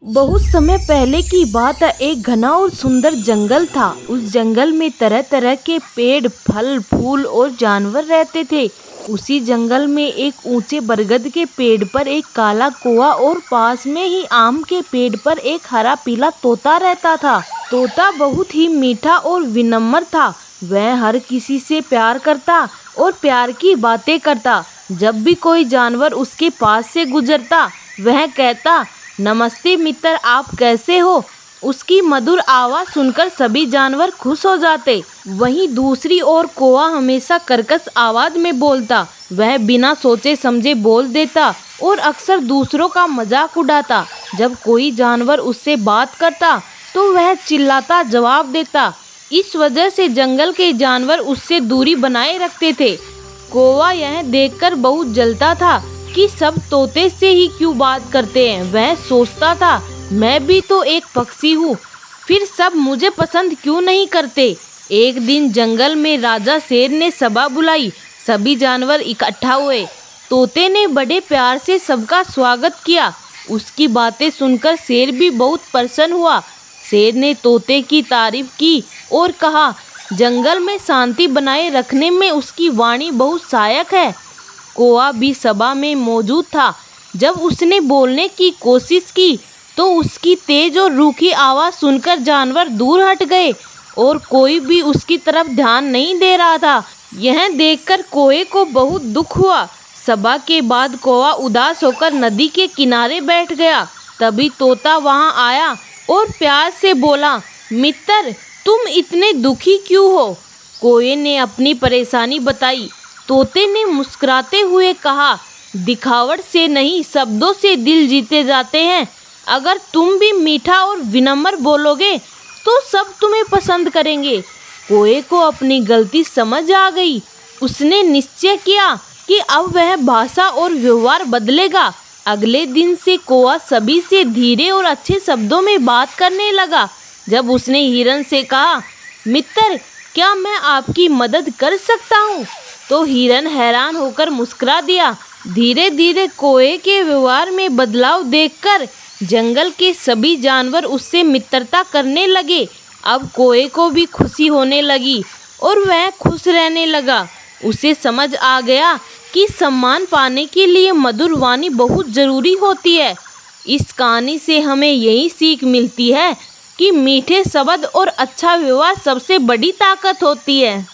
बहुत समय पहले की बात है। एक घना और सुंदर जंगल था। उस जंगल में तरह तरह के पेड़, फल, फूल और जानवर रहते थे। उसी जंगल में एक ऊंचे बरगद के पेड़ पर एक काला कौवा और पास में ही आम के पेड़ पर एक हरा पीला तोता रहता था। तोता बहुत ही मीठा और विनम्र था। वह हर किसी से प्यार करता और प्यार की बातें करता। जब भी कोई जानवर उसके पास से गुजरता वह कहता, नमस्ते मित्र, आप कैसे हो। उसकी मधुर आवाज़ सुनकर सभी जानवर खुश हो जाते। वहीं दूसरी ओर कौवा हमेशा कर्कश आवाज़ में बोलता। वह बिना सोचे समझे बोल देता और अक्सर दूसरों का मजाक उड़ाता। जब कोई जानवर उससे बात करता तो वह चिल्लाता जवाब देता। इस वजह से जंगल के जानवर उससे दूरी बनाए रखते थे। कौवा यह देखकर बहुत जलता था कि सब तोते से ही क्यों बात करते हैं। वह सोचता था, मैं भी तो एक पक्षी हूँ, फिर सब मुझे पसंद क्यों नहीं करते। एक दिन जंगल में राजा शेर ने सभा बुलाई। सभी जानवर इकट्ठा हुए। तोते ने बड़े प्यार से सबका स्वागत किया। उसकी बातें सुनकर शेर भी बहुत प्रसन्न हुआ। शेर ने तोते की तारीफ की और कहा, जंगल में शांति बनाए रखने में उसकी वाणी बहुत सहायक है। कौवा भी सभा में मौजूद था। जब उसने बोलने की कोशिश की तो उसकी तेज और रूखी आवाज़ सुनकर जानवर दूर हट गए और कोई भी उसकी तरफ ध्यान नहीं दे रहा था। यह देखकर कौवे को बहुत दुख हुआ। सभा के बाद कौवा उदास होकर नदी के किनारे बैठ गया। तभी तोता वहां आया और प्यार से बोला, मित्र, तुम इतने दुखी क्यों हो। कौवे ने अपनी परेशानी बताई। तोते ने मुस्कुराते हुए कहा, दिखावट से नहीं, शब्दों से दिल जीते जाते हैं। अगर तुम भी मीठा और विनम्र बोलोगे तो सब तुम्हें पसंद करेंगे। कौवे को अपनी गलती समझ आ गई। उसने निश्चय किया कि अब वह भाषा और व्यवहार बदलेगा। अगले दिन से कौवा सभी से धीरे और अच्छे शब्दों में बात करने लगा। जब उसने हिरन से कहा, मित्र, क्या मैं आपकी मदद कर सकता हूँ, तो हिरन हैरान होकर मुस्कुरा दिया। धीरे धीरे कौवे के व्यवहार में बदलाव देखकर जंगल के सभी जानवर उससे मित्रता करने लगे। अब कौवे को भी खुशी होने लगी और वह खुश रहने लगा। उसे समझ आ गया कि सम्मान पाने के लिए मधुर वाणी बहुत ज़रूरी होती है। इस कहानी से हमें यही सीख मिलती है कि मीठे शब्द और अच्छा व्यवहार सबसे बड़ी ताकत होती है।